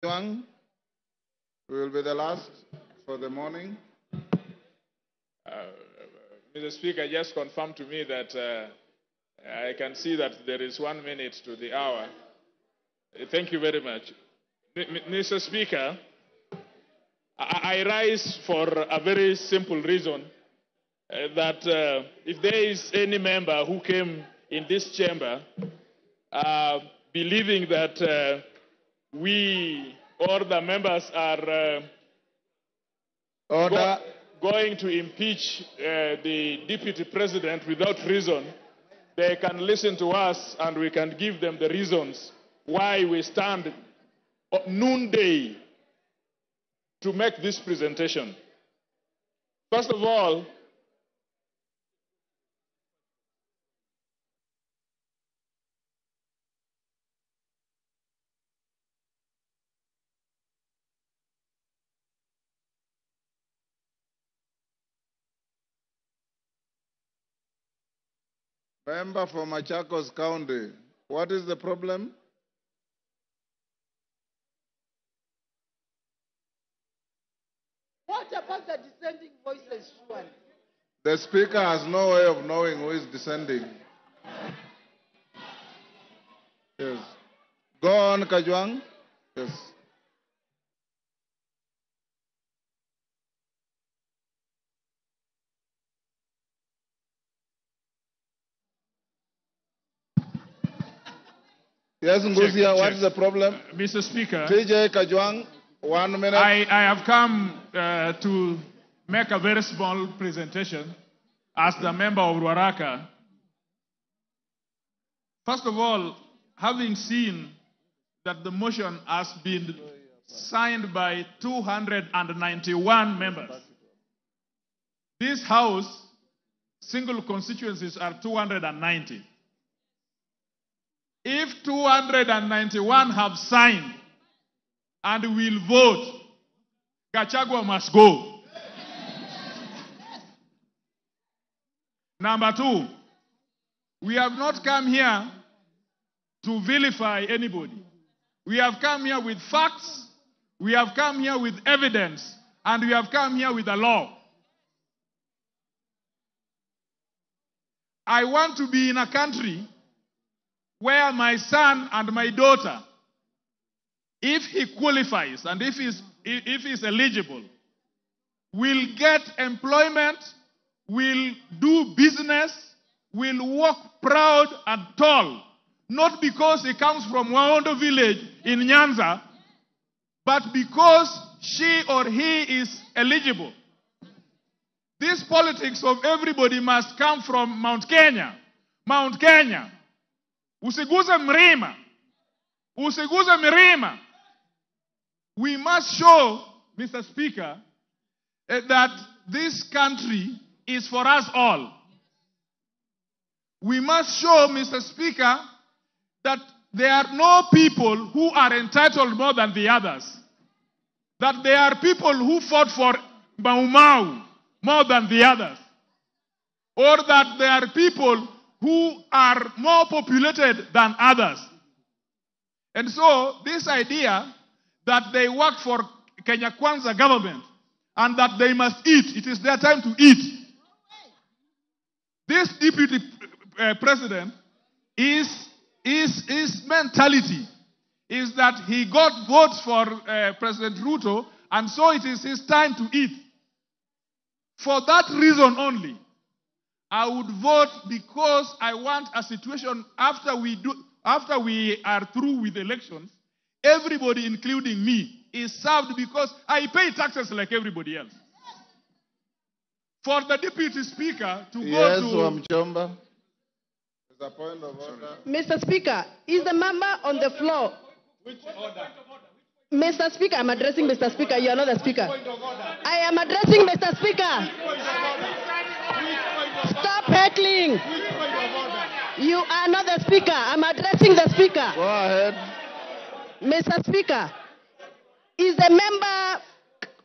Kajwang will be the last for the morning. Mr. Speaker, just confirm to me that I can see that there is 1 minute to the hour. Thank you very much. Mr. Speaker, I rise for a very simple reason that if there is any member who came in this chamber believing that we or the members are going to impeach the deputy president without reason, they can listen to us and we can give them the reasons why we stand noonday to make this presentation. First of all, Member for Machakos County, what is the problem? What about the dissenting voices, Shuan? The speaker has no way of knowing who is dissenting. Yes. Go on, Kajwang. Yes. Yes, Ngusia, what is the problem? Mr. Speaker, TJ Kajwang, 1 minute. I have come to make a very small presentation as the member of Ruaraka. First of all, having seen that the motion has been signed by 291 members, this House, single constituencies are 290. If 291 have signed and will vote, Gachagua must go. Number two, we have not come here to vilify anybody. We have come here with facts, we have come here with evidence, and we have come here with a law. I want to be in a country where my son and my daughter, if he qualifies and if he's eligible, will get employment, will do business, will walk proud and tall, not because he comes from Waondo village in Nyanza, but because she or he is eligible. This politics of everybody must come from Mount Kenya. Mount Kenya. Usiguze mlima. Usiguze milima. We must show, Mr. Speaker, that this country is for us all. We must show, Mr. Speaker, that there are no people who are entitled more than the others. That there are people who fought for Mau Mau more than the others. Or that there are people who are more populated than others. And so, this idea that they work for Kenya Kwanza government and that they must eat, it is their time to eat. This deputy president his mentality is that he got votes for President Ruto, and so it is his time to eat. For that reason only, I would vote, because I want a situation after we are through with elections, everybody, including me, is served, because I pay taxes like everybody else. For the deputy speaker to go to... Wamchomba. There's a point of order. Mr. Speaker, is the member on the floor? Which order? Mr. Speaker, I'm addressing Mr. Speaker. You are not the Speaker. I am addressing Mr. Speaker. Stop heckling. You are not the Speaker. I'm addressing the Speaker. Go ahead. Mr. Speaker, is the member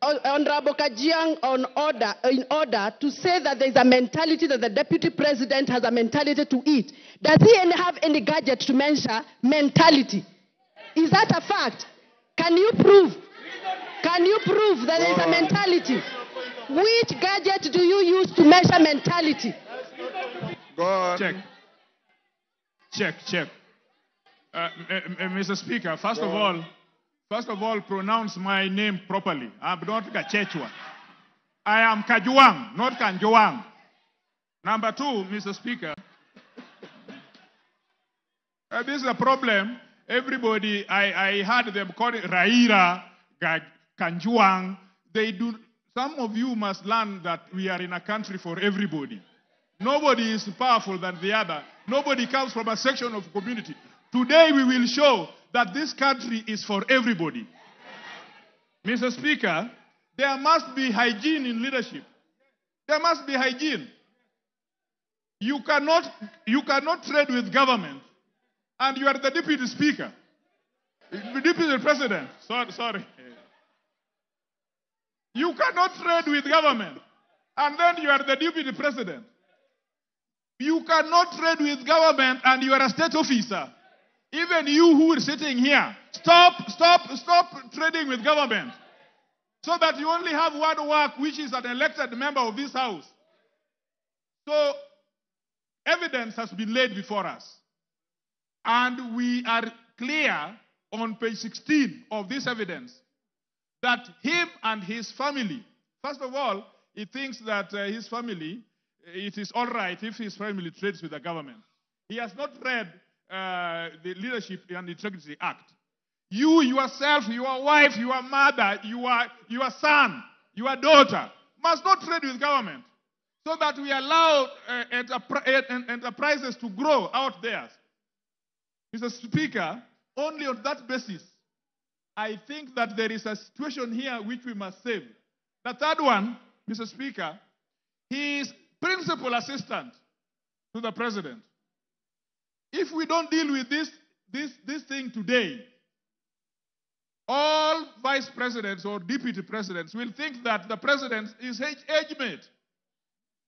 Honorable Kajwang in order to say that there is a mentality that the deputy president has a mentality to eat? Does he have any gadget to measure mentality? Is that a fact? Can you prove? Can you prove that there is a Go on. mentality? Which gadget do you use to measure mentality? Go on. Check. Mr. Speaker, first of all, pronounce my name properly. I'm not Gachechwa. I am Kajwang, not Kanjwang. Number two, Mr. Speaker, this is a problem. Everybody, I heard them call it Raira, Kanjwang. Some of you must learn that we are in a country for everybody. Nobody is powerful than the other. Nobody comes from a section of community. Today we will show that this country is for everybody. Mr. Speaker, there must be hygiene in leadership. There must be hygiene. You cannot trade with government, and you are the deputy speaker, the deputy president. Sorry. You cannot trade with government, and then you are the deputy president. You cannot trade with government, and you are a state officer. Even you who are sitting here, stop trading with government, so that you only have one work, which is an elected member of this house. So, evidence has been laid before us. And we are clear on page 16 of this evidence that him and his family, first of all, he thinks that his family, it is all right if his family trades with the government. He has not read the Leadership and Integrity Act. You yourself, your wife, your mother, your son, your daughter must not trade with government, so that we allow enterprises to grow out there. Mr. Speaker, only on that basis, I think that there is a situation here which we must save. The third one, Mr. Speaker, he is principal assistant to the president. If we don't deal with this thing today, all vice presidents or deputy presidents will think that the president is age mate.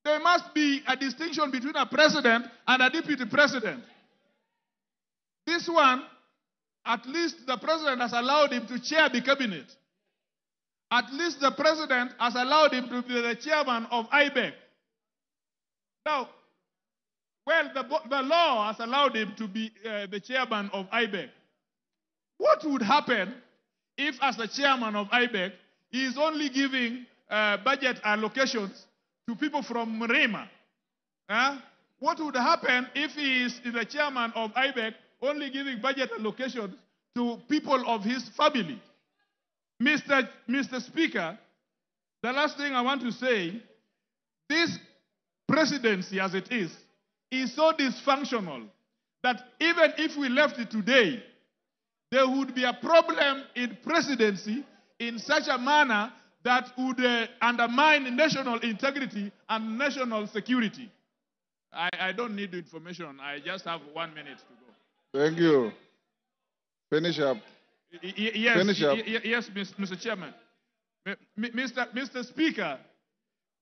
There must be a distinction between a president and a deputy president. This one, at least the president has allowed him to chair the cabinet. At least the president has allowed him to be the chairman of IBEC. Now, well, the law has allowed him to be the chairman of IBEC. What would happen if, as the chairman of IBEC, he is only giving budget allocations to people from Mrema? What would happen if he is the chairman of IBEC only giving budget allocations to people of his family? Mr. Speaker, the last thing I want to say, this presidency as it is so dysfunctional that even if we left it today, there would be a problem in presidency in such a manner that would undermine national integrity and national security. I don't need the information. I just have 1 minute to go. Thank you. Finish up. Yes, Finish up. Yes, Mr. Chairman. Mr. Speaker,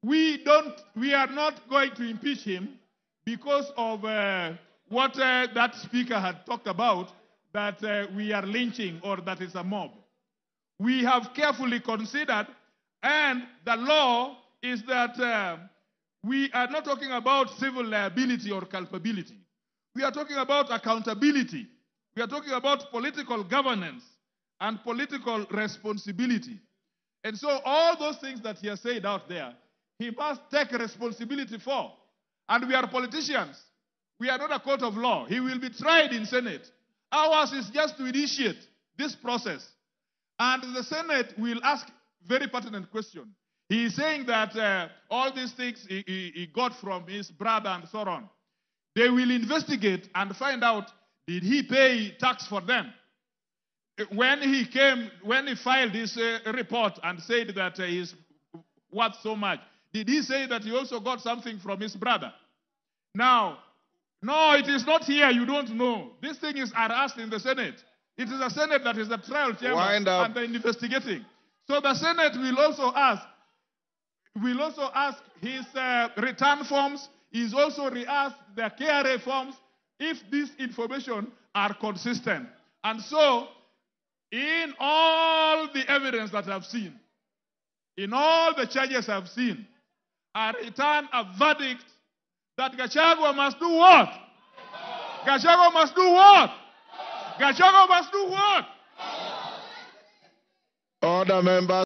we are not going to impeach him because of what that speaker had talked about, that we are lynching or that is a mob. We have carefully considered, and the law is that we are not talking about civil liability or culpability. We are talking about accountability. We are talking about political governance and political responsibility. And so all those things that he has said out there, he must take responsibility for. And we are politicians. We are not a court of law. He will be tried in Senate. Ours is just to initiate this process. And the Senate will ask very pertinent question. He is saying that all these things he got from his brother and so on. They will investigate and find out, did he pay tax for them? When he filed his report and said that he's worth so much, did he say that he also got something from his brother? Now, no, it is not here. You don't know. This thing is asked in the Senate. It is the Senate that is the trial chamber and the investigating. So the Senate will also ask his return forms. He's also re-asked the KRA forms if this information are consistent. And so in all the evidence that I've seen, in all the charges I've seen, I return a verdict that Kajwang must do what? Kajwang must do what? Kajwang must do what? Order, members.